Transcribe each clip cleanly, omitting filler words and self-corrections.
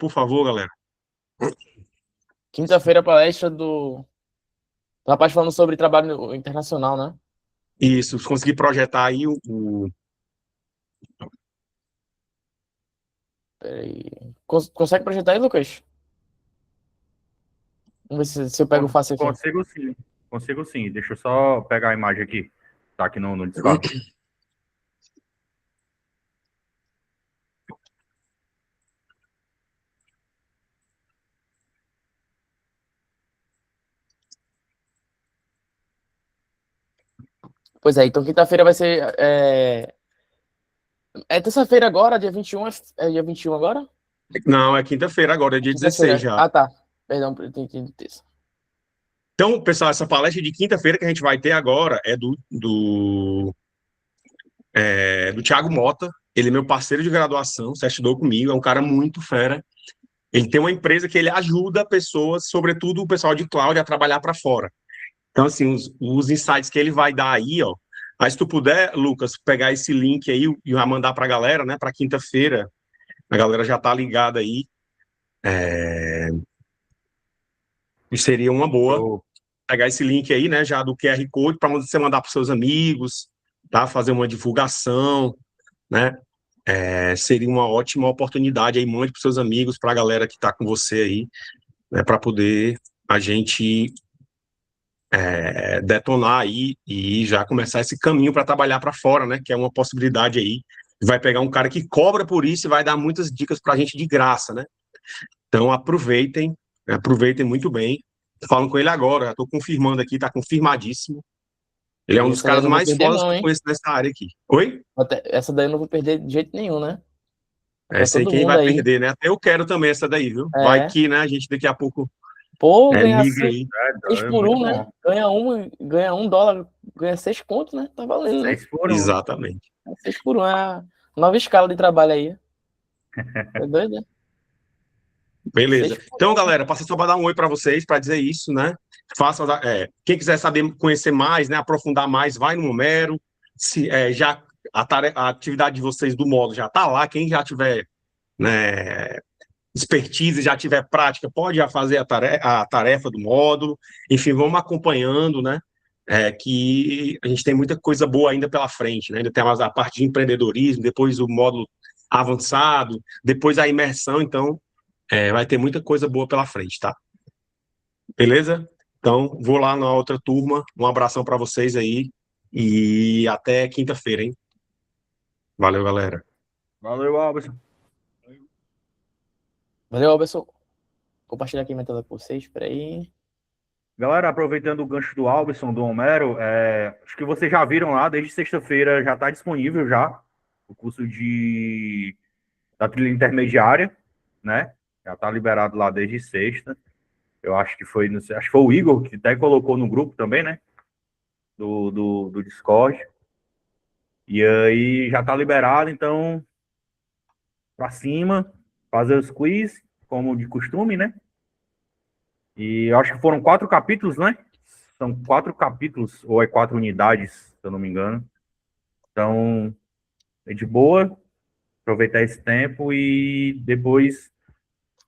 por favor, galera. Quinta-feira, palestra do rapaz falando sobre trabalho internacional, né? Isso, consegui projetar aí Peraí. Consegue projetar aí, Lucas? Vamos ver se eu pego fácil aqui. Consigo sim. Consigo sim. Deixa eu só pegar a imagem aqui. Tá aqui no Discord. Pois é, então quinta-feira vai ser. É terça-feira agora, dia 21. É dia 21 agora? Não, é quinta-feira agora, é dia 16 Quinta-feira. já. Ah, tá. Perdão, eu entendi terça. Então, pessoal, essa palestra de quinta-feira que a gente vai ter agora é do Thiago Mota. Ele é meu parceiro de graduação, se estudou comigo, é um cara muito fera. Ele tem uma empresa que ele ajuda pessoas, sobretudo o pessoal de cloud, a trabalhar para fora. Então, assim, os insights que ele vai dar aí, ó. Mas se tu puder, Lucas, pegar esse link aí e vai mandar para a galera, né? Para quinta-feira, a galera já tá ligada aí. E seria uma boa Eu, pegar esse link aí, né? Já do QR Code para você mandar para seus amigos, tá? Fazer uma divulgação, né? Seria uma ótima oportunidade aí, mande para seus amigos, para a galera que está com você aí, né? Para poder a gente detonar aí e já começar esse caminho para trabalhar para fora, né? Que é uma possibilidade aí. Vai pegar um cara que cobra por isso e vai dar muitas dicas para a gente de graça, né? Então aproveitem, aproveitem muito bem. Falam com ele agora, já estou confirmando aqui, está confirmadíssimo. Ele é um dos Essa daí eu caras não vou mais perder, fodas não, que eu hein? conheço nessa área aqui. Oi? Essa daí eu não vou perder de jeito nenhum, né? Pra Essa aí todo quem mundo vai aí. perder, né? Até eu quero também essa daí, viu? Vai É. que, né? A gente daqui a pouco Pô, ganhar liga seis, aí. seis é por muito um, né? bom. Ganha $1, ganha 6 contos, né? Tá valendo, né? 6 por 1. Exatamente. 6 por 1 é a nova escala de trabalho aí. É doido, né? Beleza. 6 por Então, 1. galera, passei só para dar um oi para vocês, para dizer isso, né? Faça, quem quiser saber, conhecer mais, né? Aprofundar mais, vai no Homero. Se, já a atividade de vocês do módulo já está lá. Quem já tiver, né, expertise, já tiver prática, pode já fazer a tarefa do módulo. Enfim, vamos acompanhando, né? Que a gente tem muita coisa boa ainda pela frente, né? Ainda tem mais a parte de empreendedorismo, depois o módulo avançado, depois a imersão, então vai ter muita coisa boa pela frente, tá? Beleza? Então, vou lá na outra turma. Um abração para vocês aí e até quinta-feira, hein? Valeu, galera. Valeu, Alves. Valeu, pessoal. Compartilhar aqui minha tela com vocês. Peraí. Galera, aproveitando o gancho do Alberson, do Homero, acho que vocês já viram lá, desde sexta-feira já está disponível já o curso da trilha intermediária, né? Já está liberado lá desde sexta. Eu acho que foi, não sei, acho que foi o Igor que até colocou no grupo também, né? Do Discord. E aí já está liberado, então, para cima, fazer os quiz, como de costume, né? E eu acho que foram 4 capítulos, né? São 4 capítulos, ou é 4 unidades, se eu não me engano. Então, é de boa, aproveitar esse tempo e depois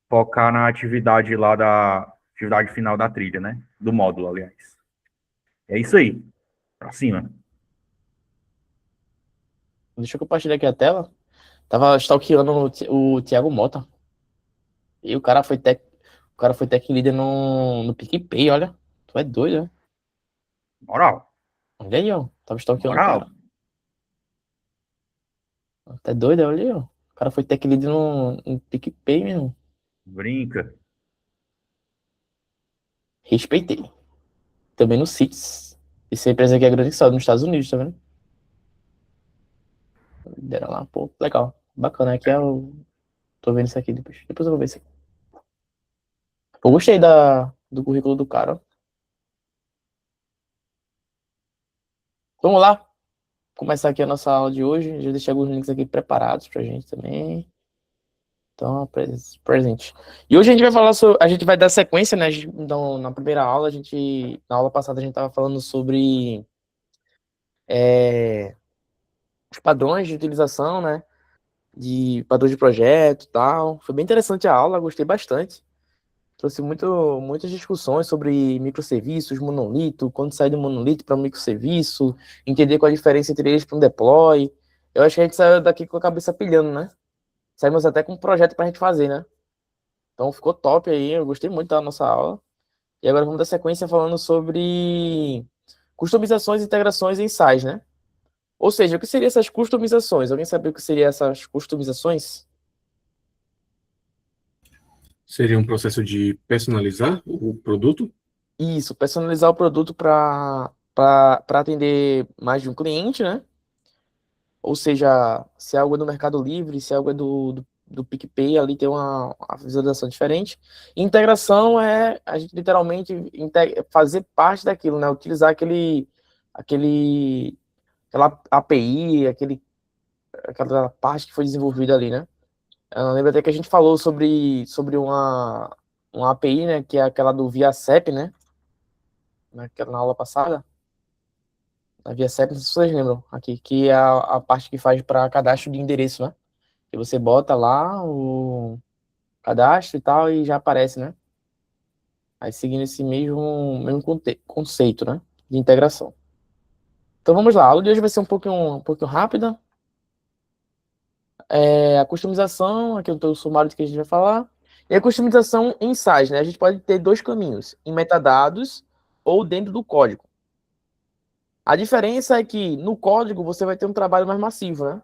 focar na atividade lá atividade final da trilha, né? Do módulo, aliás. É isso aí. Pra cima. Deixa eu compartilhar aqui a tela. Tava stalkeando o Thiago Mota. E o cara foi tech leader no PicPay, olha. Tu é doido, né? Moral. Olha aí, ó. Tava stalkeando o Moral. cara. Tá doido, olha aí, ó. O cara foi tech lead no PicPay mesmo. Brinca. Respeitei. Também no CITES. Essa empresa aqui é grande que só nos Estados Unidos, tá vendo? Deram lá, pô, legal. Bacana. Aqui é o. Tô vendo isso aqui depois. Depois eu vou ver isso aqui. Eu gostei do currículo do cara. Vamos lá. Começar aqui a nossa aula de hoje. Já deixei alguns links aqui preparados pra gente também. Então, presente. E hoje a gente vai falar sobre. A gente vai dar sequência, né? Então, na primeira aula, na aula passada, a gente tava falando sobre os padrões de utilização, né? de padrão de projeto e tal. Foi bem interessante a aula, gostei bastante. Trouxe muitas discussões sobre microserviços, monolito, quando sai do monolito para um microserviço, entender qual a diferença entre eles para um deploy. Eu acho que a gente saiu daqui com a cabeça pilhando, né? Saímos até com um projeto para a gente fazer, né? Então ficou top aí, eu gostei muito da nossa aula. E agora vamos dar sequência falando sobre customizações e integrações em SaaS, né? Ou seja, o que seriam essas customizações? Alguém sabe o que seriam essas customizações? Seria um processo de personalizar o produto? Isso, personalizar o produto para atender mais de um cliente, né? Ou seja, se algo é do Mercado Livre, se algo é do PicPay, ali tem uma visualização diferente. Integração é a gente literalmente fazer parte daquilo, né? Utilizar aquela API, aquela parte que foi desenvolvida ali, né? Eu lembro até que a gente falou sobre uma API, né? Que é aquela do ViaCep, né? Na aula passada. A ViaCep, não sei se vocês lembram aqui, que é a parte que faz para cadastro de endereço, né? Que você bota lá o cadastro e tal e já aparece, né? Aí seguindo esse mesmo conceito, né? De integração. Então vamos lá, a aula de hoje vai ser um pouquinho rápida. A customização, aqui eu tenho o sumário do que a gente vai falar. E a customização em size, né? A gente pode ter dois caminhos, em metadados ou dentro do código. A diferença é que no código você vai ter um trabalho mais massivo, né?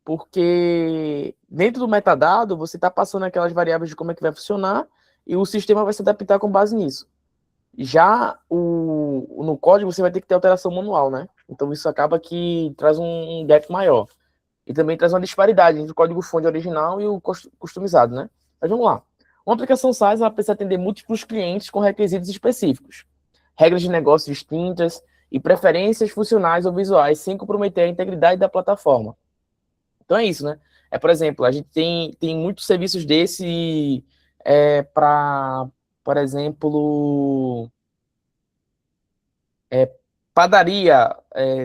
Porque dentro do metadado você está passando aquelas variáveis de como é que vai funcionar e o sistema vai se adaptar com base nisso. Já no código você vai ter que ter alteração manual, né? Então isso acaba que traz um gap maior. E também traz uma disparidade entre o código-fonte original e o customizado, né? Mas vamos lá. Uma aplicação SaaS ela precisa atender múltiplos clientes com requisitos específicos, regras de negócio distintas e preferências funcionais ou visuais, sem comprometer a integridade da plataforma. Então é isso, né? Por exemplo, a gente tem muitos serviços desse para, por exemplo, é, padaria,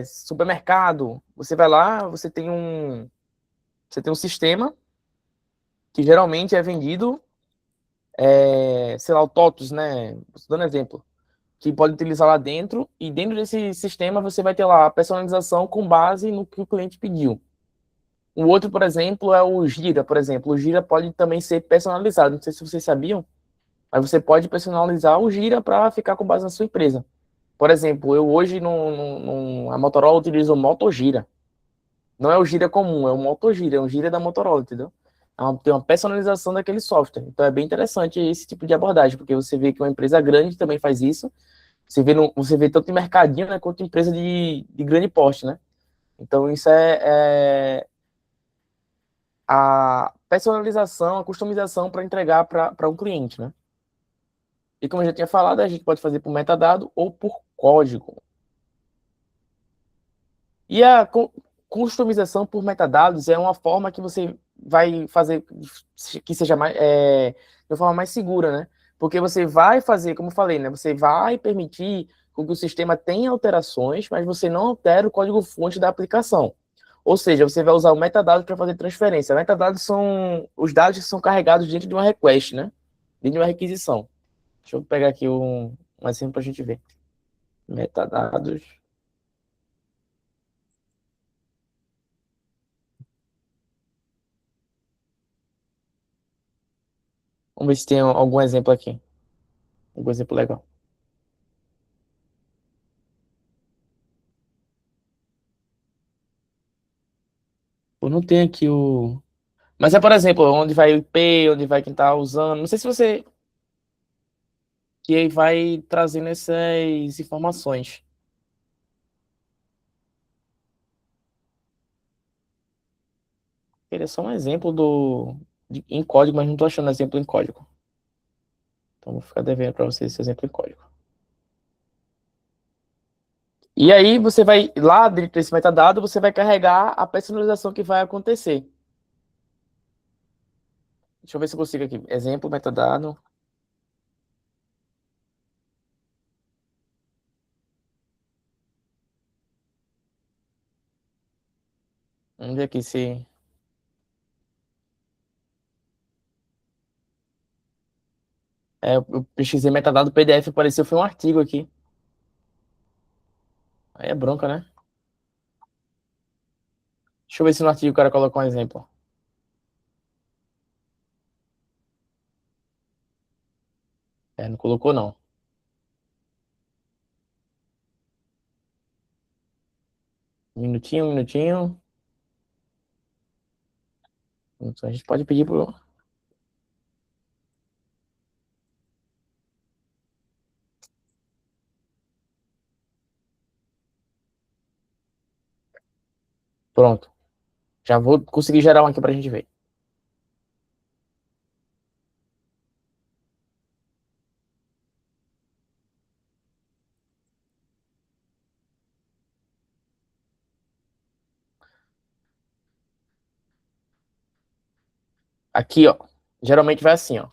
supermercado. Você vai lá, você tem um sistema que geralmente é vendido, sei lá, o TOTUS, né? Estou dando exemplo, que pode utilizar lá dentro, e dentro desse sistema você vai ter lá a personalização com base no que o cliente pediu. O outro, por exemplo, é o Gira, por exemplo. O Gira pode também ser personalizado. Não sei se vocês sabiam, mas você pode personalizar o Gira para ficar com base na sua empresa. Por exemplo, eu hoje a Motorola utiliza o Moto Gira. Não é o Gira comum, é o Moto Gira, é um Gira da Motorola, entendeu? Tem uma personalização daquele software. Então é bem interessante esse tipo de abordagem, porque você vê que uma empresa grande também faz isso. Você vê tanto em mercadinho, né, quanto em empresa de grande porte, né? Então isso é a personalização, a customização para entregar para um cliente, né? E como eu já tinha falado, a gente pode fazer por metadado ou por código. E a customização por metadados é uma forma que você vai fazer que seja de uma forma mais segura, né? Porque você vai fazer, como eu falei, né? Você vai permitir que o sistema tenha alterações, mas você não altera o código-fonte da aplicação. Ou seja, você vai usar o metadado para fazer transferência. Metadados são os dados que são carregados dentro de uma request, né? Dentro de uma requisição. Deixa eu pegar aqui um exemplo para a gente ver. Metadados. Vamos ver se tem algum exemplo aqui. Algum exemplo legal. Eu não tenho aqui o. Mas por exemplo, onde vai o IP, onde vai quem tá usando. Não sei se você que aí vai trazendo essas informações. Ele é só um exemplo em código, mas não estou achando exemplo em código. Então vou ficar devendo para vocês esse exemplo em código. E aí você vai, lá dentro desse metadado, você vai carregar a personalização que vai acontecer. Deixa eu ver se eu consigo aqui. Exemplo, metadado. Vamos ver aqui se. Eu pesquisei metadado PDF, apareceu, foi um artigo aqui. Aí é bronca, né? Deixa eu ver se no artigo o cara colocou um exemplo. Não colocou, não. Um minutinho, um minutinho. Então, a gente pode pedir pro... Pronto. Já vou conseguir gerar um aqui pra gente ver. Aqui, ó. Geralmente vai assim, ó.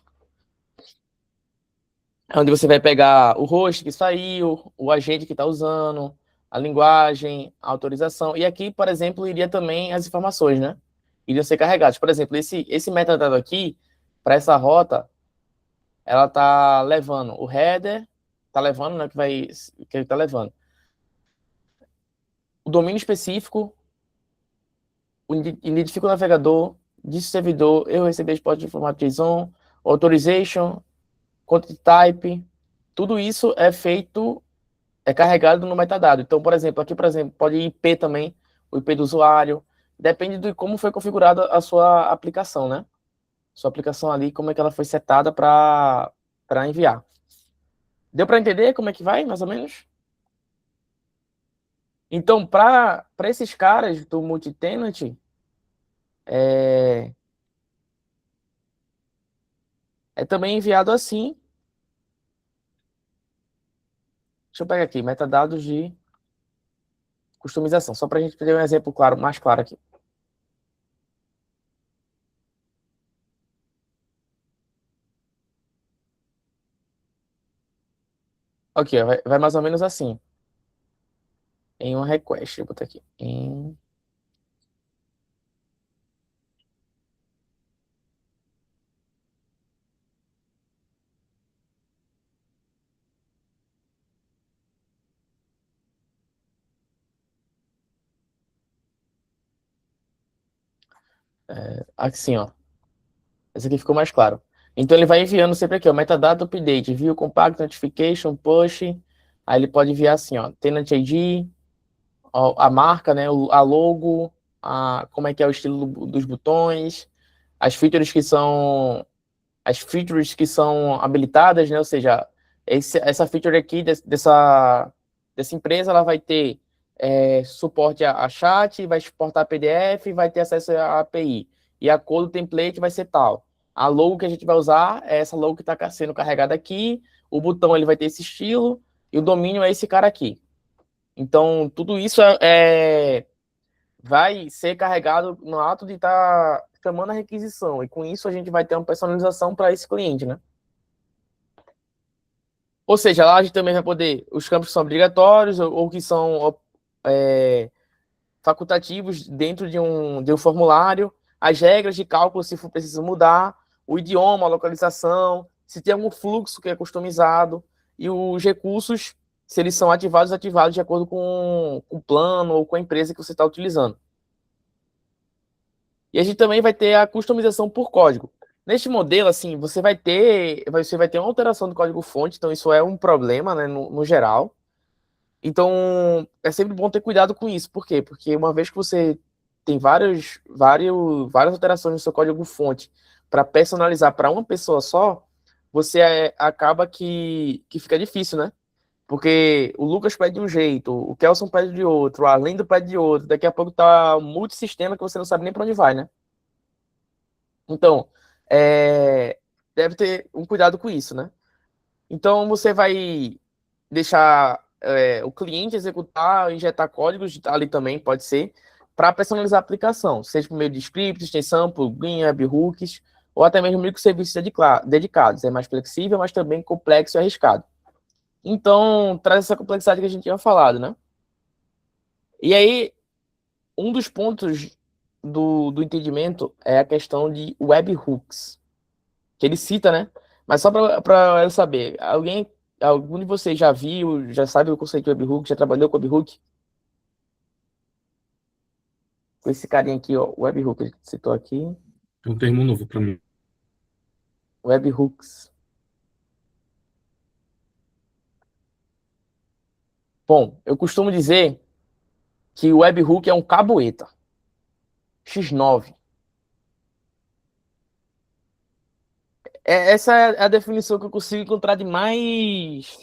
É onde você vai pegar o host que saiu, o agente que está usando, a linguagem, a autorização. E aqui, por exemplo, iria também as informações, né? Iriam ser carregadas. Por exemplo, esse metadado aqui, para essa rota, ela tá levando o header, tá levando, né? Que ele tá levando. O domínio específico, identifica o navegador, disse o servidor, eu recebi resposta de formato JSON, authorization, content type, tudo isso é carregado no metadado. Então, por exemplo, aqui, por exemplo, pode ir IP também, o IP do usuário, depende de como foi configurada a sua aplicação, né? Sua aplicação ali, como é que ela foi setada para enviar. Deu para entender como é que vai, mais ou menos? Então, para esses caras do multi-tenant, é também enviado assim. Deixa eu pegar aqui, metadados de customização, só para a gente ter um exemplo claro, mais claro aqui. Ok, vai mais ou menos assim. Em uma request, deixa eu botar aqui. Assim, ó. Esse aqui ficou mais claro. Então ele vai enviando sempre aqui, ó, metadata update, view compact, notification, push. Aí ele pode enviar assim, ó, tenant ID, ó, a marca, né, a logo, como é que é o estilo dos botões, as features que são habilitadas, né? Ou seja, essa feature aqui dessa empresa, ela vai ter suporte a chat, vai exportar PDF, vai ter acesso à API. E a cor do template vai ser tal. A logo que a gente vai usar é essa logo que está sendo carregada aqui. O botão ele vai ter esse estilo e o domínio é esse cara aqui. Então, tudo isso vai ser carregado no ato de estar chamando a requisição. E com isso a gente vai ter uma personalização para esse cliente, né? Ou seja, lá a gente também vai poder, os campos que são obrigatórios ou que são facultativos dentro de um formulário, as regras de cálculo, se for preciso mudar, o idioma, a localização, se tem algum fluxo que é customizado, e os recursos, se eles são ativados ou desativados de acordo com o plano ou com a empresa que você está utilizando. E a gente também vai ter a customização por código. Neste modelo, assim, você vai ter uma alteração do código-fonte, então isso é um problema, né, no geral. Então, é sempre bom ter cuidado com isso. Por quê? Porque uma vez que você tem várias alterações no seu código-fonte para personalizar para uma pessoa só, você acaba que fica difícil, né? Porque o Lucas pede de um jeito, o Kelson pede de outro, o Arlindo pede de outro, daqui a pouco tá um multissistema que você não sabe nem para onde vai, né? Então, deve ter um cuidado com isso, né? Então, você vai deixar o cliente executar, injetar códigos ali também, pode ser, para personalizar a aplicação, seja por meio de scripts, extensão, plugin, webhooks, ou até mesmo microserviços dedicados. É mais flexível, mas também complexo e arriscado. Então, traz essa complexidade que a gente tinha falado, né? E aí, um dos pontos do entendimento é a questão de webhooks, que ele cita, né? Mas só para eu saber, algum de vocês já viu, já sabe o conceito de webhook, já trabalhou com webhook? Com esse carinha aqui, ó, webhook, ele citou aqui, É um termo novo para mim. webhooks. Bom, eu costumo dizer que o webhook é um caboeta. X9. Essa é a definição que eu consigo encontrar de mais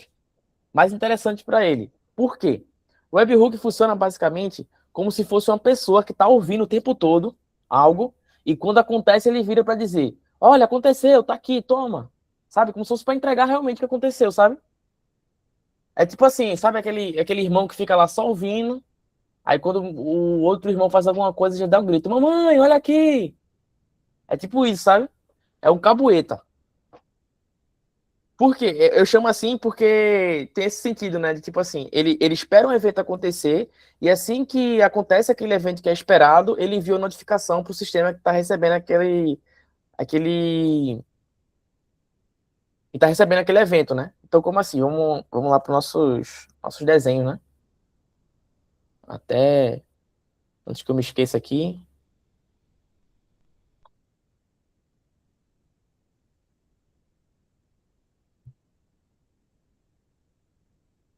interessante para ele. Por quê? O webhook funciona basicamente como se fosse uma pessoa que está ouvindo o tempo todo algo e quando acontece ele vira para dizer: olha, aconteceu, tá aqui, toma. Sabe? Como se fosse para entregar realmente o que aconteceu, sabe? É tipo assim, sabe aquele irmão que fica lá só ouvindo, aí quando o outro irmão faz alguma coisa já dá um grito: mamãe, olha aqui. É tipo isso, sabe? É um cabueta. Por quê? Eu chamo assim porque tem esse sentido, né? De tipo assim, ele espera um evento acontecer e assim que acontece aquele evento que é esperado, ele envia uma notificação para o sistema que está recebendo aquele que está recebendo aquele evento, né? Então, como assim? Vamos lá para nossos desenhos, né? Até antes que eu me esqueça aqui.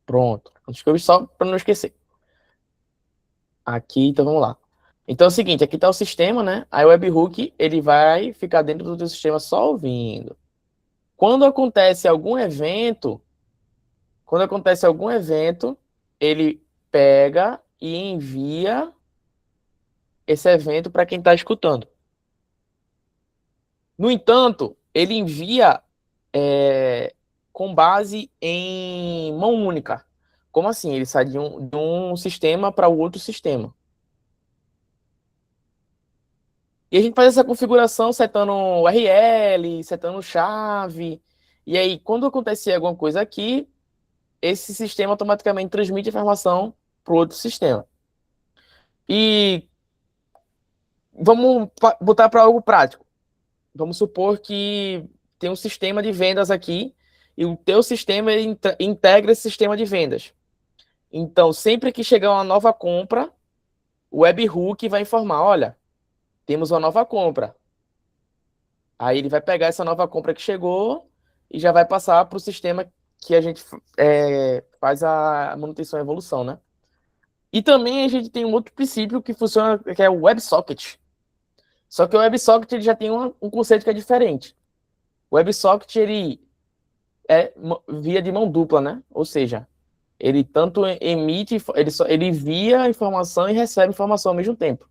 Pronto. Antes que eu só para não esquecer. Aqui, então vamos lá. Então é o seguinte, aqui está o sistema, né? Aí o webhook, ele vai ficar dentro do teu sistema só ouvindo. Quando acontece algum evento, ele pega e envia esse evento para quem está escutando. No entanto, ele envia com base em mão única. Como assim? Ele sai de um sistema para o outro sistema. E a gente faz essa configuração setando URL, setando chave. E aí, quando acontecer alguma coisa aqui, esse sistema automaticamente transmite informação para o outro sistema. E vamos botar para algo prático. Vamos supor que tem um sistema de vendas aqui e o teu sistema integra esse sistema de vendas. Então, sempre que chegar uma nova compra, o webhook vai informar: olha, temos uma nova compra. Aí ele vai pegar essa nova compra que chegou e já vai passar para o sistema que a gente faz a manutenção e evolução, né? E também a gente tem um outro princípio que funciona, que é o WebSocket. Só que o WebSocket ele já tem um conceito que é diferente. O WebSocket ele é via de mão dupla, né? Ou seja, ele tanto emite, ele envia informação e recebe informação ao mesmo tempo.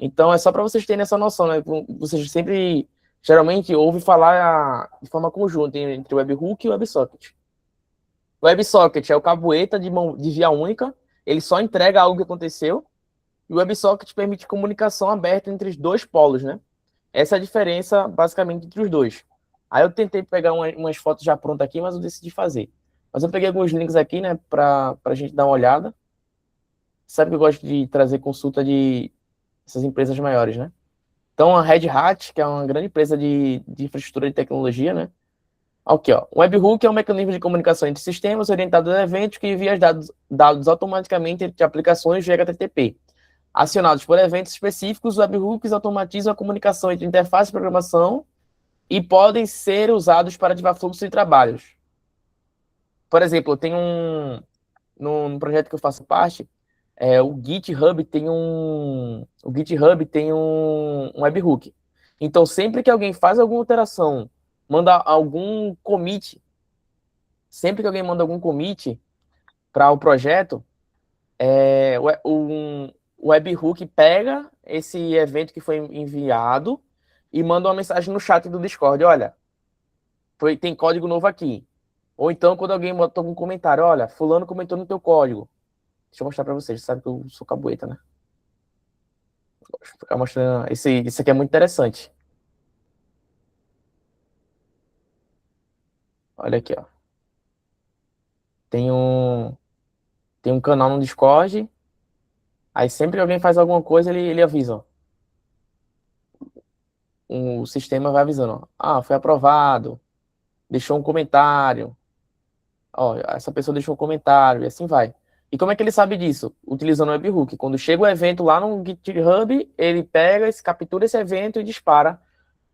Então é só para vocês terem essa noção, né? Vocês sempre, geralmente, ouvem falar de forma conjunta entre o webhook e o WebSocket. O WebSocket é o cabueta de via única, ele só entrega algo que aconteceu, e o WebSocket permite comunicação aberta entre os dois polos, né? Essa é a diferença, basicamente, entre os dois. Aí eu tentei pegar umas fotos já prontas aqui, mas eu decidi fazer. Mas eu peguei alguns links aqui, né, para a gente dar uma olhada. Sabe que eu gosto de trazer consulta de essas empresas maiores, né? Então, a Red Hat, que é uma grande empresa de infraestrutura de tecnologia, né? Aqui, ó. O webhook é um mecanismo de comunicação entre sistemas orientado a eventos que envia dados automaticamente entre aplicações de HTTP. Acionados por eventos específicos, os webhooks automatizam a comunicação entre interface e programação e podem ser usados para ativar fluxo de trabalhos. Por exemplo, eu tenho num projeto que eu faço parte, o GitHub tem um webhook. Então, sempre que alguém faz alguma alteração, manda algum commit, sempre que alguém manda algum commit para o projeto, o webhook pega esse evento que foi enviado e manda uma mensagem no chat do Discord: olha, tem código novo aqui. Ou então, quando alguém botou algum comentário: olha, fulano comentou no teu código. Deixa eu mostrar para vocês, sabe que eu sou cabueta, né? Vou ficar mostrando. Esse aqui é muito interessante. Olha aqui, ó. Tem um canal no Discord. Aí sempre que alguém faz alguma coisa, ele avisa, ó. O sistema vai avisando, ó. Ah, foi aprovado. deixou um comentário. Ó, essa pessoa deixou um comentário, e assim vai. E como é que ele sabe disso? Utilizando o webhook. Quando chega o evento lá no GitHub, ele pega, captura esse evento e dispara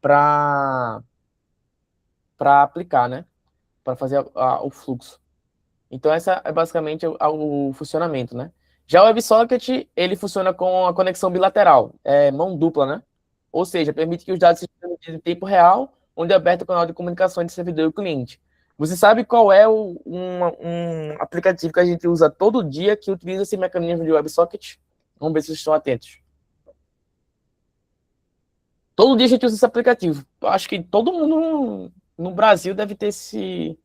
para aplicar, né? Para fazer o fluxo. Então, essa é basicamente o funcionamento, né? Já o WebSocket, ele funciona com a conexão bilateral, mão dupla, né? Ou seja, permite que os dados sejam transmitidos em tempo real, onde é aberto o canal de comunicação entre servidor e o cliente. Você sabe qual é um aplicativo que a gente usa todo dia que utiliza esse mecanismo de WebSocket? Vamos ver se vocês estão atentos. Todo dia a gente usa esse aplicativo. Acho que todo mundo no Brasil deve ter esse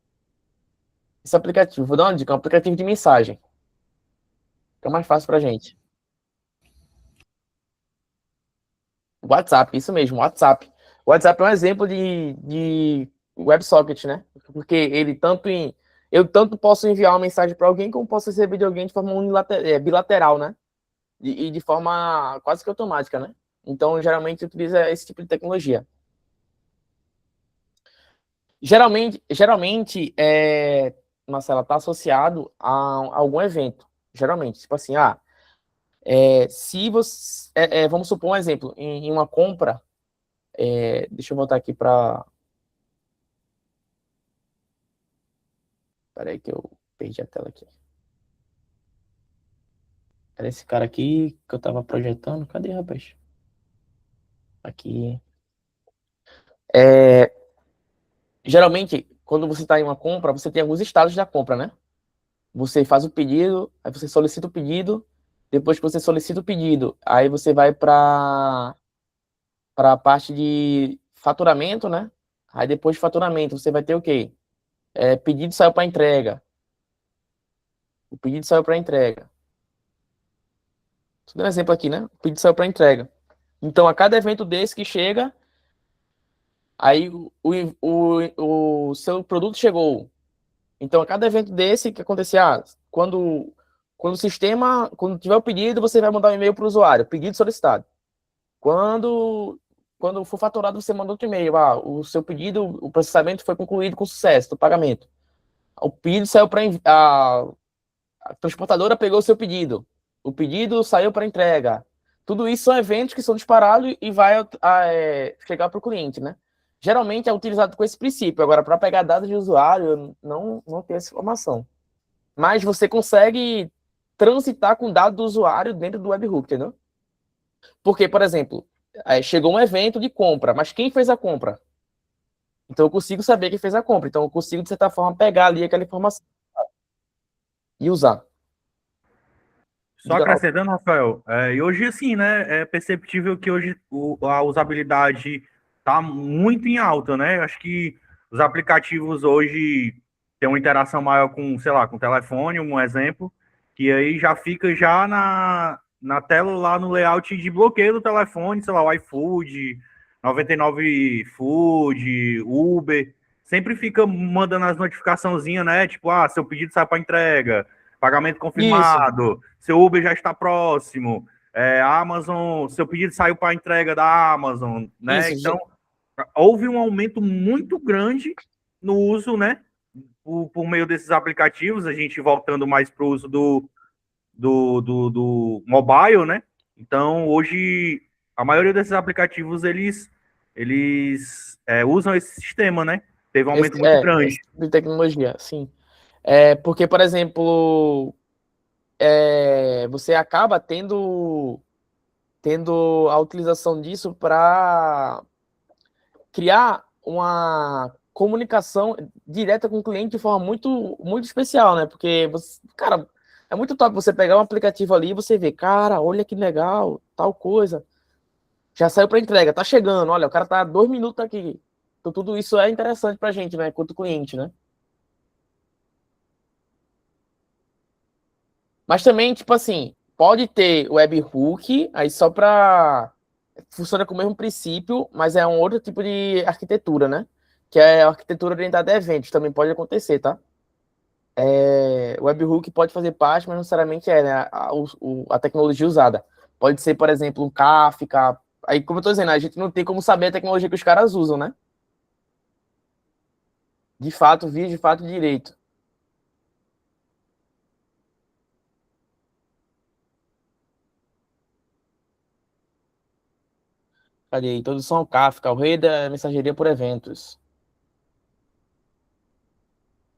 aplicativo. Vou dar uma dica, é um aplicativo de mensagem. Fica mais fácil pra gente. WhatsApp, isso mesmo, WhatsApp. O WhatsApp é um exemplo de WebSocket, né? Porque eu tanto posso enviar uma mensagem para alguém, como posso receber de alguém de forma bilateral, né? E de forma quase que automática, né? Então, geralmente, utiliza esse tipo de tecnologia. Geralmente Marcela, está associado a algum evento. Geralmente, tipo assim, se você, vamos supor um exemplo, em uma compra, deixa eu voltar aqui para... Espera aí que eu perdi a tela aqui. Era esse cara aqui que eu estava projetando. Cadê, rapaz? Aqui. Geralmente, quando você está em uma compra, você tem alguns estágios da compra, né? Você faz o pedido, aí você solicita o pedido, depois que você solicita o pedido, aí você vai para a parte de faturamento, né? Aí depois de faturamento, você vai ter o quê? Pedido saiu para entrega. O pedido saiu para entrega. Tô dando um exemplo aqui, né? O pedido saiu para entrega. Então, a cada evento desse que chega, aí o seu produto chegou. Então, a cada evento desse que acontecer, quando o sistema, quando tiver o pedido, você vai mandar um e-mail para o usuário, pedido solicitado. Quando for faturado, você manda outro e-mail. O seu pedido, o processamento foi concluído com sucesso do pagamento. O pedido saiu para a transportadora pegou o seu pedido. O pedido saiu para entrega. Tudo isso são eventos que são disparados e vai chegar para o cliente, né? Geralmente é utilizado com esse princípio. Agora, para pegar dados de usuário, eu não tenho essa informação. Mas você consegue transitar com dados do usuário dentro do webhook, entendeu? Porque, por exemplo, chegou um evento de compra, mas quem fez a compra? Então eu consigo saber quem fez a compra. Então eu consigo, de certa forma, pegar ali aquela informação e usar. Só acrescentando, Rafael, e hoje, assim, né, é perceptível que hoje a usabilidade está muito em alta, né? Acho que os aplicativos hoje têm uma interação maior com, sei lá, com o telefone, um exemplo, que aí já fica já na tela lá no layout de bloqueio do telefone, sei lá, o iFood, 99 Food, Uber, sempre fica mandando as notificaçãozinhas, né? Tipo, seu pedido sai para entrega, pagamento confirmado, isso. Seu Uber já está próximo, Amazon, seu pedido saiu para entrega da Amazon, né? Isso, então, houve um aumento muito grande no uso, né? Por meio desses aplicativos, a gente voltando mais para o uso do mobile, né? Então, hoje, a maioria desses aplicativos, eles usam esse sistema, né? Teve um aumento muito grande. De tecnologia, sim. Porque, por exemplo, você acaba tendo a utilização disso para criar uma comunicação direta com o cliente de forma muito, muito especial, né? Porque, cara, é muito top você pegar um aplicativo ali e você ver, cara, olha que legal, tal coisa. Já saiu para entrega, tá chegando, olha, o cara tá 2 minutos aqui. Então, tudo isso é interessante pra gente, né? Quanto cliente, né? Mas também, tipo assim, pode ter webhook, aí só para... Funciona com o mesmo princípio, mas é um outro tipo de arquitetura, né? Que é a arquitetura orientada a eventos, também pode acontecer, tá? O webhook pode fazer parte, mas não necessariamente né, a tecnologia usada. Pode ser, por exemplo, um Kafka. Aí, como eu tô dizendo, a gente não tem como saber a tecnologia que os caras usam, né? de fato, via de fato direito. Cadê? Introdução ao Kafka, o rei da mensageria por eventos.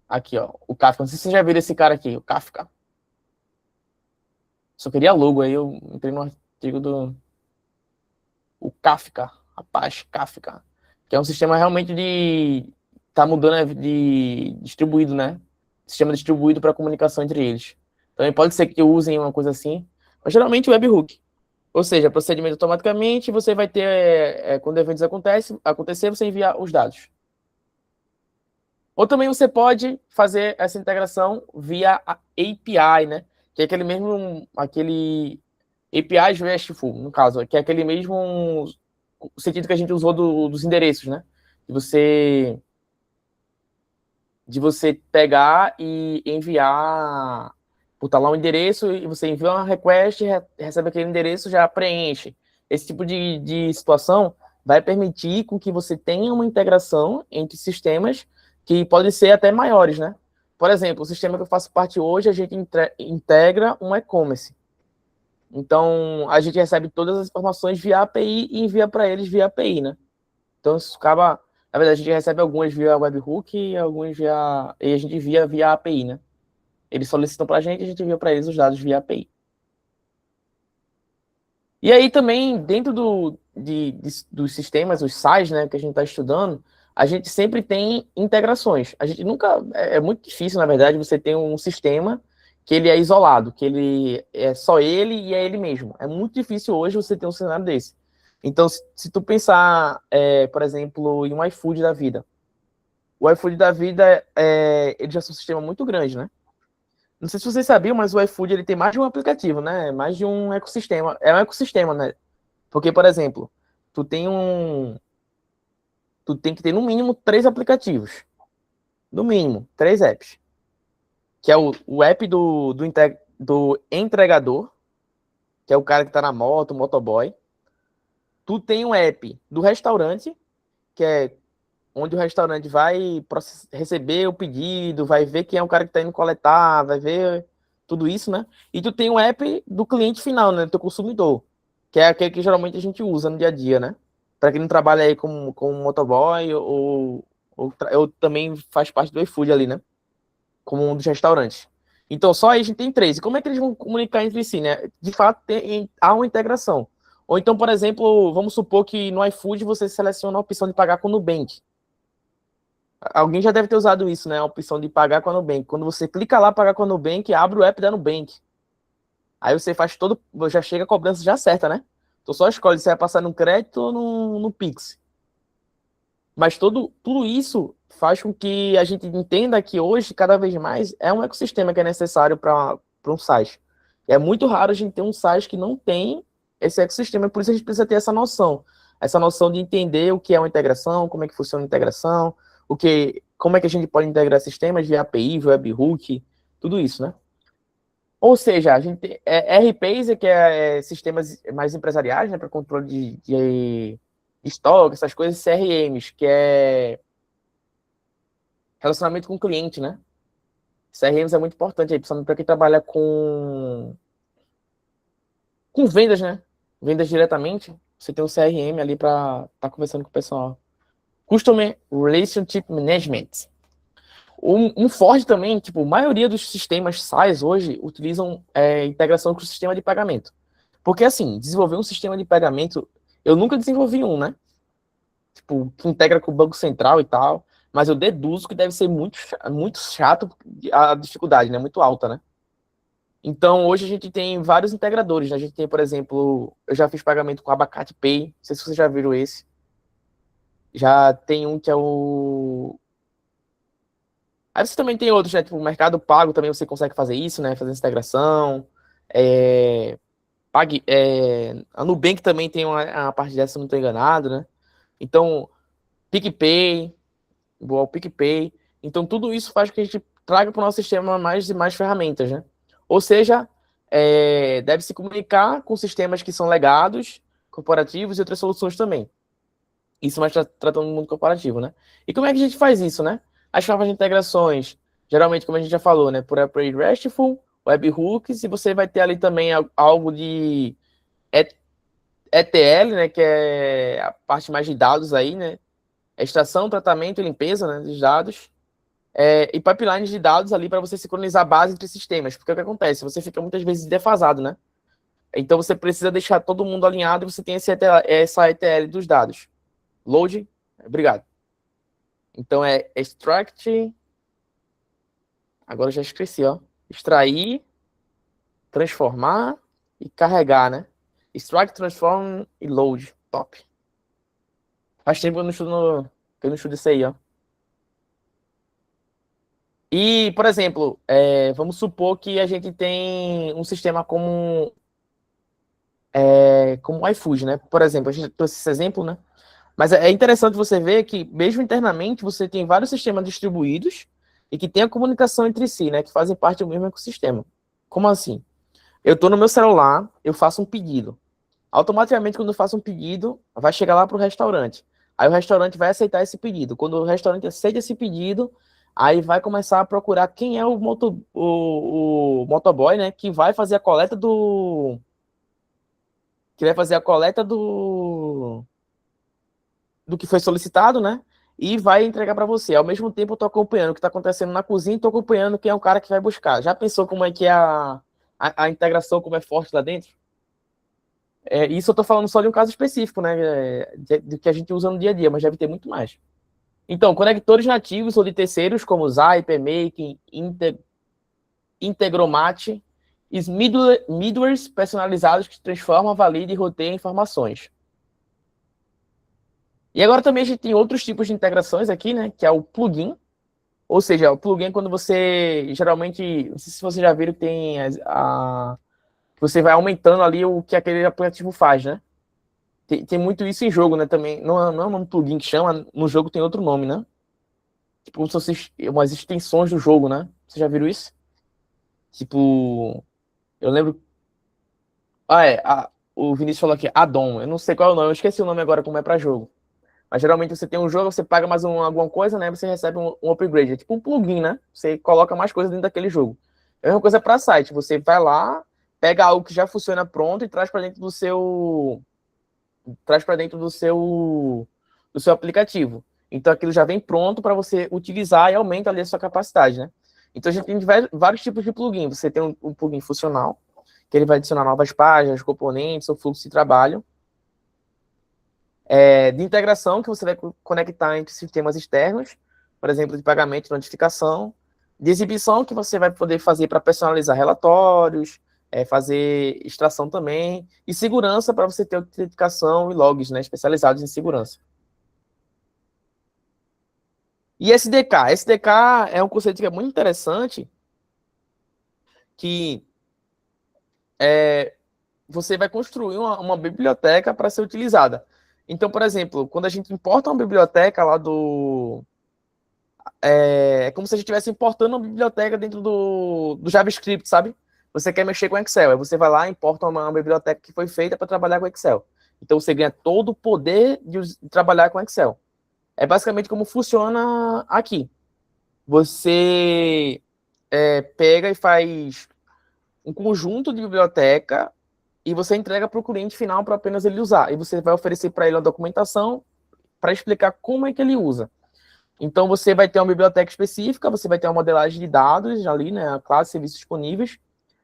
Aqui, ó, o Kafka. Não sei se você já viu esse cara aqui, o Kafka. Só queria logo, aí eu entrei no artigo do... O Kafka, Apache Kafka. Que é um sistema realmente de... Tá mudando de distribuído, né? Sistema distribuído para comunicação entre eles. Também pode ser que usem uma coisa assim, mas geralmente o webhook. Ou seja, procedimento automaticamente, você vai ter, quando eventos acontecer, você envia os dados. Ou também você pode fazer essa integração via a API, né? Que é aquele API RESTful, no caso, que é aquele mesmo sentido que a gente usou dos endereços, né? De você pegar e enviar, botar lá um endereço e você envia uma request, recebe aquele endereço, já preenche. Esse tipo de situação vai permitir com que você tenha uma integração entre sistemas que podem ser até maiores, né? Por exemplo, o sistema que eu faço parte hoje, a gente integra um e-commerce. Então, a gente recebe todas as informações via API e envia para eles via API, né? Então, isso acaba... Na verdade, a gente recebe algumas via webhook e algumas e a gente envia via API, né? Eles solicitam para a gente envia para eles os dados via API. E aí também, dentro dos sistemas, os SaaS, né, que a gente está estudando, a gente sempre tem integrações. A gente nunca... É muito difícil, na verdade, você ter um sistema que ele é isolado, que ele é só ele e é ele mesmo. É muito difícil hoje você ter um cenário desse. Então, se tu pensar, por exemplo, em um iFood da vida. O iFood da vida, ele já é um sistema muito grande, né? Não sei se vocês sabiam, mas o iFood ele tem mais de um aplicativo, né? Mais de um ecossistema. É um ecossistema, né? Porque, por exemplo, tu tem que ter no mínimo 3 aplicativos. No mínimo, 3 apps. Que é o app do entregador, que é o cara que tá na moto, o motoboy. Tu tem um app do restaurante, que é onde o restaurante vai receber o pedido, vai ver quem é o cara que está indo coletar, vai ver tudo isso, né? E tu tem um app do cliente final, né? Do teu consumidor, que é aquele que geralmente a gente usa no dia a dia, né? Para quem não trabalha aí como motoboy ou também faz parte do iFood ali, né? Como um dos restaurantes. Então, só aí a gente tem 3. E como é que eles vão comunicar entre si, né? De fato, há uma integração. Ou então, por exemplo, vamos supor que no iFood você seleciona a opção de pagar com o Nubank. Alguém já deve ter usado isso, né? A opção de pagar com a Nubank. Quando você clica lá, pagar com a Nubank, abre o app da Nubank. Aí você faz já chega a cobrança já certa, né? Então só escolhe se vai passar no crédito ou no Pix. Mas tudo isso faz com que a gente entenda que hoje, cada vez mais, é um ecossistema que é necessário para um SaaS. E é muito raro a gente ter um SaaS que não tem esse ecossistema, por isso a gente precisa ter essa noção de entender o que é uma integração, como é que funciona a integração, como é que a gente pode integrar sistemas via API, via webhook, tudo isso, né? Ou seja, a gente tem RPs, que é sistemas mais empresariais, né, para controle de estoque, essas coisas, CRMs, que é relacionamento com o cliente, né? CRMs é muito importante aí, principalmente para quem trabalha com vendas, né? Vendas diretamente, você tem um CRM ali para estar conversando com o pessoal. Customer Relationship Management. Um forte também, tipo, a maioria dos sistemas SaaS hoje utilizam integração com o sistema de pagamento. Porque, assim, desenvolver um sistema de pagamento, eu nunca desenvolvi um, né? Tipo, que integra com o Banco Central e tal, mas eu deduzo que deve ser muito chato, a dificuldade, né? Muito alta, né? Então, hoje a gente tem vários integradores, né? A gente tem, por exemplo, eu já fiz pagamento com Abacate Pay, não sei se vocês já viram esse. Já tem um que é o... Aí você também tem outros, né? Tipo, o Mercado Pago também você consegue fazer isso, né? Fazer essa integração. A Nubank também tem uma parte dessa, se não estou enganado, né? Então, PicPay, o PicPay. Então, tudo isso faz com que a gente traga para o nosso sistema mais e mais ferramentas, né? Ou seja, deve se comunicar com sistemas que são legados, corporativos e outras soluções também. Isso mais tratando do mundo corporativo, né? E como é que a gente faz isso, né? As formas de integrações, geralmente, como a gente já falou, né, por API RESTful, webhooks, e você vai ter ali também algo de ETL, né, que é a parte mais de dados aí, né, extração, tratamento e limpeza, né, dos dados, e pipelines de dados ali para você sincronizar a base entre sistemas, porque o que acontece? Você fica muitas vezes defasado, né? Então você precisa deixar todo mundo alinhado e você tem essa ETL dos dados. Load, obrigado. Então é extract, agora eu já esqueci, ó. Extrair, transformar e carregar, né? Extract, transform e load. Top. Faz tempo que eu não estudo isso aí, ó. E, por exemplo, vamos supor que a gente tem um sistema como o iFood, né? Por exemplo, a gente trouxe esse exemplo, né? Mas é interessante você ver que, mesmo internamente, você tem vários sistemas distribuídos e que tem a comunicação entre si, né? Que fazem parte do mesmo ecossistema. Como assim? Eu estou no meu celular, eu faço um pedido. Automaticamente, quando eu faço um pedido, vai chegar lá para o restaurante. Aí o restaurante vai aceitar esse pedido. Quando o restaurante aceita esse pedido, aí vai começar a procurar quem é o motoboy, né? Que vai fazer a coleta do... Que vai fazer a coleta do que foi solicitado, né? E vai entregar para você. Ao mesmo tempo, eu estou acompanhando o que está acontecendo na cozinha e estou acompanhando quem é o cara que vai buscar. Já pensou como é que é a integração, como é forte lá dentro? Isso eu estou falando só de um caso específico, né? Do que a gente usa no dia a dia, mas deve ter muito mais. Então, conectores nativos ou de terceiros, como Zai, PMake, Integromat, e middlewares personalizados que transformam, validam e roteiam informações. E agora também a gente tem outros tipos de integrações aqui, né? Que é o plugin. Ou seja, o plugin é quando você, geralmente, não sei se vocês já viram que tem você vai aumentando ali o que aquele aplicativo faz, né? Tem muito isso em jogo, né? Também. Não é um plugin que chama, no jogo tem outro nome, né? Tipo, como se fossem umas extensões do jogo, né? Vocês já viram isso? Tipo, eu lembro. O Vinícius falou aqui, addon. Eu não sei qual é o nome, eu esqueci o nome agora, como é pra jogo. Mas geralmente você tem um jogo, você paga mais alguma coisa, né? Você recebe um upgrade. É tipo um plugin, né? Você coloca mais coisas dentro daquele jogo. É a mesma coisa para site. Você vai lá, pega algo que já funciona pronto e traz para dentro do seu. Traz para dentro do seu aplicativo. Então aquilo já vem pronto para você utilizar e aumenta ali a sua capacidade, né? Então a gente tem vários tipos de plugin. Você tem um plugin funcional, que ele vai adicionar novas páginas, componentes, ou fluxo de trabalho. De integração, que você vai conectar entre sistemas externos, por exemplo, de pagamento e notificação. De exibição, que você vai poder fazer para personalizar relatórios, fazer extração também. E segurança, para você ter autenticação e logs, né, especializados em segurança. E SDK. SDK é um conceito que é muito interessante, que você vai construir uma biblioteca para ser utilizada. Então, por exemplo, quando a gente importa uma biblioteca lá é como se a gente estivesse importando uma biblioteca dentro do JavaScript, sabe? Você quer mexer com Excel, aí você vai lá e importa uma biblioteca que foi feita para trabalhar com Excel. Então você ganha todo o poder de trabalhar com Excel. É basicamente como funciona aqui. Você pega e faz um conjunto de biblioteca e você entrega para o cliente final para apenas ele usar. E você vai oferecer para ele uma documentação para explicar como é que ele usa. Então, você vai ter uma biblioteca específica, você vai ter uma modelagem de dados ali, né, a classe, serviços disponíveis,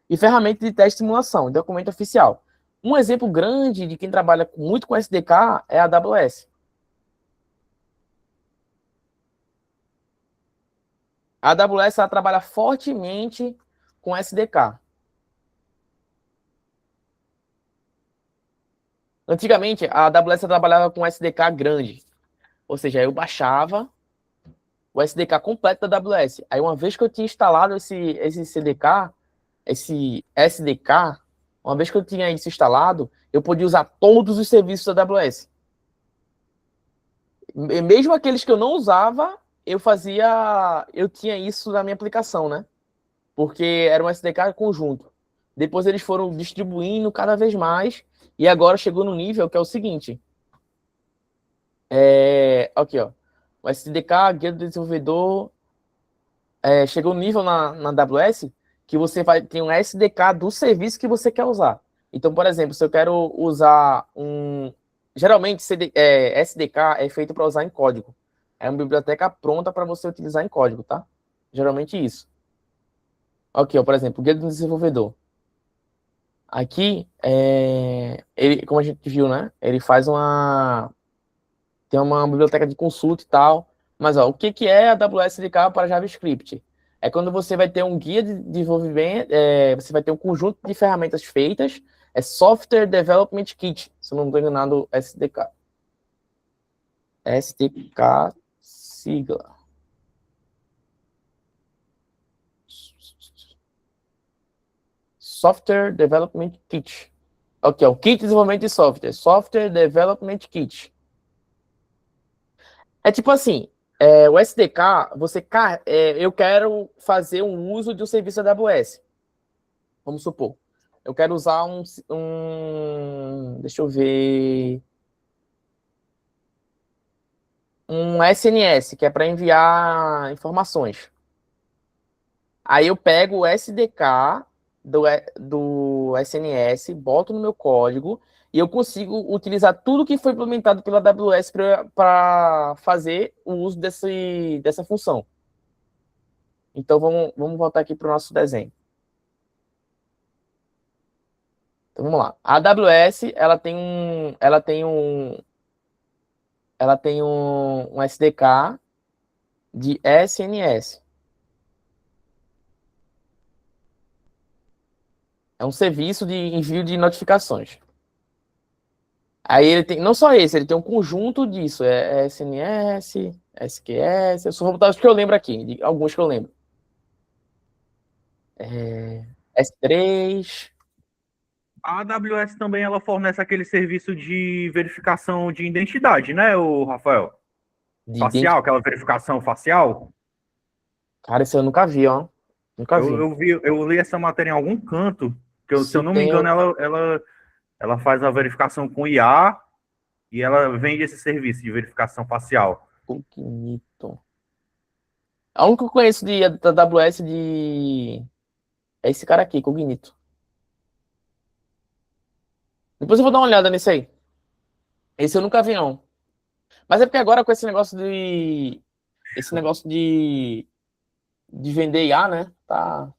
e ferramenta de teste e simulação, documento oficial. Um exemplo grande de quem trabalha muito com SDK é a AWS. A AWS ela trabalha fortemente com SDK. Antigamente, a AWS trabalhava com SDK grande, ou seja, eu baixava o SDK completo da AWS. Aí, uma vez que eu tinha instalado esse CDK, esse SDK, uma vez que eu tinha isso instalado, eu podia usar todos os serviços da AWS. E mesmo aqueles que eu não usava, eu tinha isso na minha aplicação, né? Porque era um SDK conjunto. Depois eles foram distribuindo cada vez mais, e agora chegou no nível que é o seguinte. Aqui, ó. O SDK, guia do desenvolvedor, chegou um nível na AWS que você vai ter um SDK do serviço que você quer usar. Então, por exemplo, se eu quero usar geralmente, SDK é feito para usar em código. É uma biblioteca pronta para você utilizar em código, tá? Geralmente isso. Aqui, ó, por exemplo, o guia do desenvolvedor. Aqui, ele, como a gente viu, né? Ele faz tem uma biblioteca de consulta e tal. Mas, ó, o que é a AWS SDK para JavaScript? É quando você vai ter um guia de desenvolvimento, você vai ter um conjunto de ferramentas feitas, Software Development Kit, se eu não estou enganado, SDK. SDK, sigla. Software Development Kit. Ok, o Kit de desenvolvimento de software. Software Development Kit. É tipo assim, o SDK, eu quero fazer um uso de um serviço da AWS. Vamos supor. Eu quero usar deixa eu ver, um SNS, que é para enviar informações. Aí eu pego o SDK do SNS, boto no meu código e eu consigo utilizar tudo que foi implementado pela AWS para fazer o uso dessa função. Então vamos voltar aqui para o nosso desenho. Então vamos lá. A AWS ela tem um SDK de SNS. É um serviço de envio de notificações. Aí ele tem, não só esse, ele tem um conjunto disso. É SNS, SQS. Eu só vou botar os que eu lembro aqui, alguns que eu lembro. S3. A AWS também ela fornece aquele serviço de verificação de identidade, né, o Rafael? Facial, aquela verificação facial. Cara, isso eu nunca vi, ó. Nunca vi. Eu li essa matéria em algum canto, que se eu não me engano, ela faz a verificação com IA e ela vende esse serviço de verificação facial. Cognito. A única que eu conheço da AWS é esse cara aqui, Cognito. Depois eu vou dar uma olhada nesse aí. Esse eu nunca vi, não. Mas é porque agora com esse negócio de vender IA, né? Tá.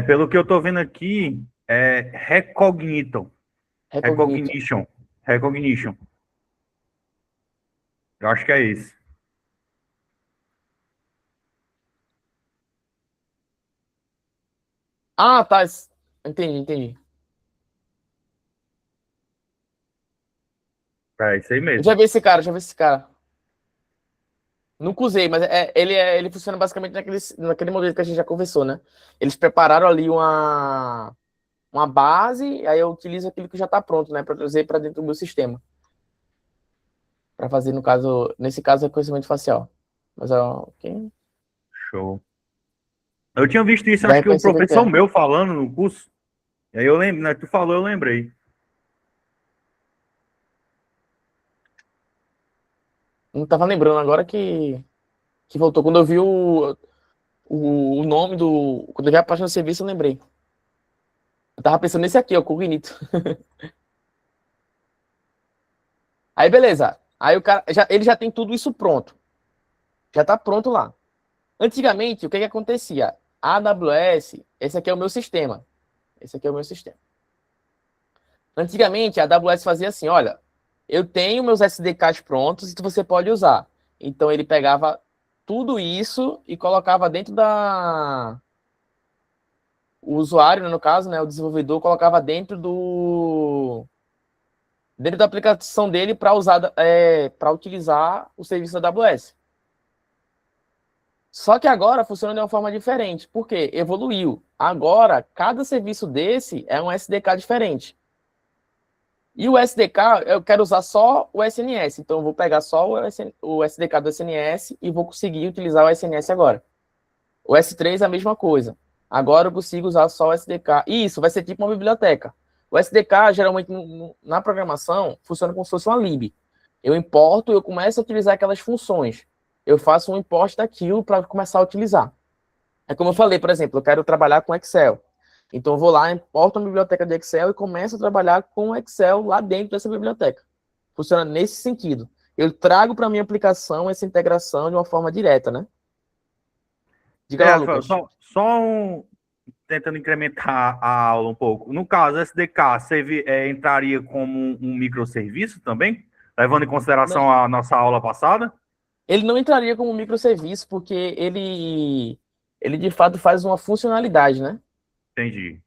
Pelo que eu tô vendo aqui, é Recognition. Eu acho que é esse. Ah, tá. Entendi. É isso aí Eu mesmo. já vi esse cara. Nunca usei, mas ele funciona basicamente naquele modelo que a gente já conversou, né? Eles prepararam ali uma base, aí eu utilizo aquilo que já está pronto, né? Para trazer para dentro do meu sistema. Para fazer, nesse caso, reconhecimento facial. Mas ok. Show. Eu tinha visto isso, Vai acho que um reconhecer o que professor é. meu falando no curso. E aí eu lembro, né? Tu falou, eu lembrei. Não tava lembrando agora que voltou. Quando eu vi o nome quando eu vi a página do serviço, eu lembrei. Eu tava pensando nesse aqui, ó, Cognito. Aí, beleza. Aí o cara, ele já tem tudo isso pronto. Já tá pronto lá. Antigamente, o que acontecia? A AWS, esse aqui é o meu sistema. Antigamente, a AWS fazia assim, olha, eu tenho meus SDKs prontos e você pode usar. Então, ele pegava tudo isso e colocava dentro o usuário, né, no caso, né, o desenvolvedor, colocava dentro da aplicação dele para utilizar o serviço da AWS. Só que agora funciona de uma forma diferente. Por quê? Evoluiu. Agora, cada serviço desse é um SDK diferente. E o SDK, eu quero usar só o SNS. Então, eu vou pegar só o SDK do SNS e vou conseguir utilizar o SNS agora. O S3 é a mesma coisa. Agora eu consigo usar só o SDK. E isso vai ser tipo uma biblioteca. O SDK, geralmente, na programação, funciona como se fosse uma lib. Eu importo, eu começo a utilizar aquelas funções. Eu faço um import daquilo para começar a utilizar. É como eu falei, por exemplo, eu quero trabalhar com Excel. Então eu vou lá, importo uma biblioteca de Excel e começo a trabalhar com Excel lá dentro dessa biblioteca. Funciona nesse sentido. Eu trago para minha aplicação essa integração de uma forma direta, né? Diga lá, Rafael, Lucas. tentando incrementar a aula um pouco. No caso, SDK, você entraria como um microserviço também? Levando em consideração a nossa aula passada? Ele não entraria como microserviço, porque ele de fato faz uma funcionalidade, né? Entendi.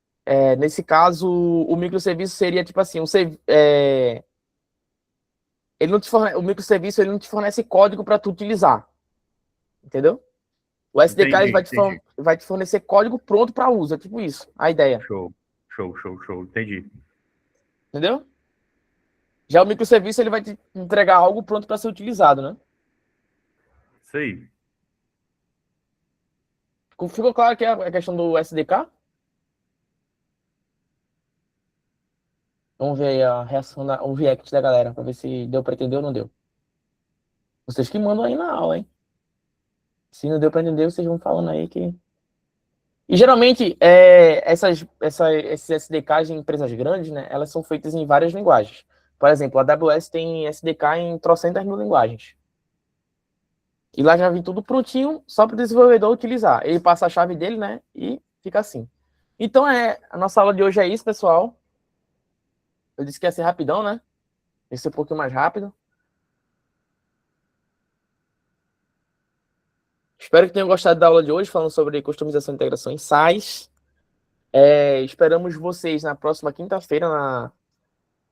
Nesse caso, o microserviço seria tipo assim, ele não te o microserviço ele não te fornece código para tu utilizar, entendeu? O SDK ele Entendi. vai te fornecer código pronto para uso, é tipo isso, a ideia, Show. Entendi. entendeu? Já o microserviço ele vai te entregar algo pronto para ser utilizado, né? Isso aí. Ficou claro que é a questão do SDK? Vamos ver aí a reação, o react da galera, para ver se deu para entender ou não deu. Vocês que mandam aí na aula, hein? Se não deu para entender, vocês vão falando aí que... E geralmente, esses SDKs de empresas grandes, né, elas são feitas em várias linguagens. Por exemplo, a AWS tem SDK em trocentas mil linguagens. E lá já vem tudo prontinho, só para o desenvolvedor utilizar. Ele passa a chave dele, né, e fica assim. Então, a nossa aula de hoje é isso, pessoal. Eu disse que ia ser rapidão, né? Ia ser um pouquinho mais rápido. Espero que tenham gostado da aula de hoje, falando sobre customização e integração em SaaS. Esperamos vocês na próxima quinta-feira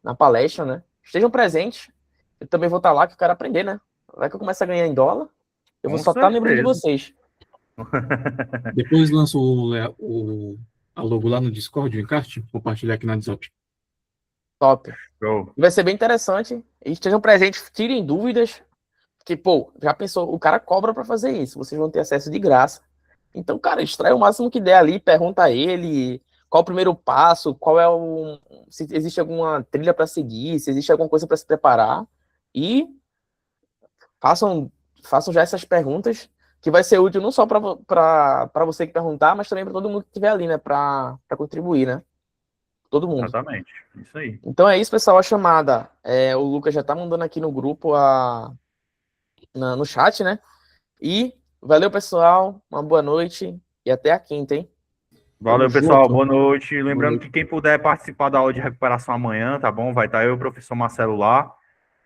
na palestra, né? Estejam presentes. Eu também vou estar lá, que eu quero aprender, né? Vai que eu começo a ganhar em dólar. Eu vou Com só estar lembrando de certeza. vocês. Depois lanço a logo lá no Discord, o encarte, compartilhar aqui no WhatsApp. Top. Show. Vai ser bem interessante. E estejam presentes, tirem dúvidas. Porque, pô, já pensou, o cara cobra para fazer isso. Vocês vão ter acesso de graça. Então, cara, extrai o máximo que der ali, pergunta a ele qual o primeiro passo, se existe alguma trilha para seguir, se existe alguma coisa para se preparar. E façam já essas perguntas, que vai ser útil não só para você que perguntar, mas também para todo mundo que estiver ali, né? Para contribuir, né? Todo mundo. Exatamente. Isso aí. Então é isso, pessoal. A chamada. O Lucas já tá mandando aqui no grupo, no chat, né? E valeu, pessoal. Uma boa noite e até a quinta, hein? Valeu, Tamo pessoal. junto. Boa noite. Boa Lembrando noite. que quem puder participar da aula de recuperação amanhã, tá bom? Vai estar eu e o professor Marcelo lá.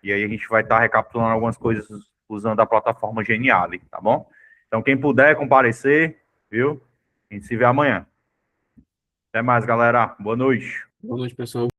E aí a gente vai estar recapitulando algumas coisas usando a plataforma Geniali, tá bom? Então, quem puder comparecer, viu? A gente se vê amanhã. Até mais, galera. Boa noite. Boa noite, pessoal.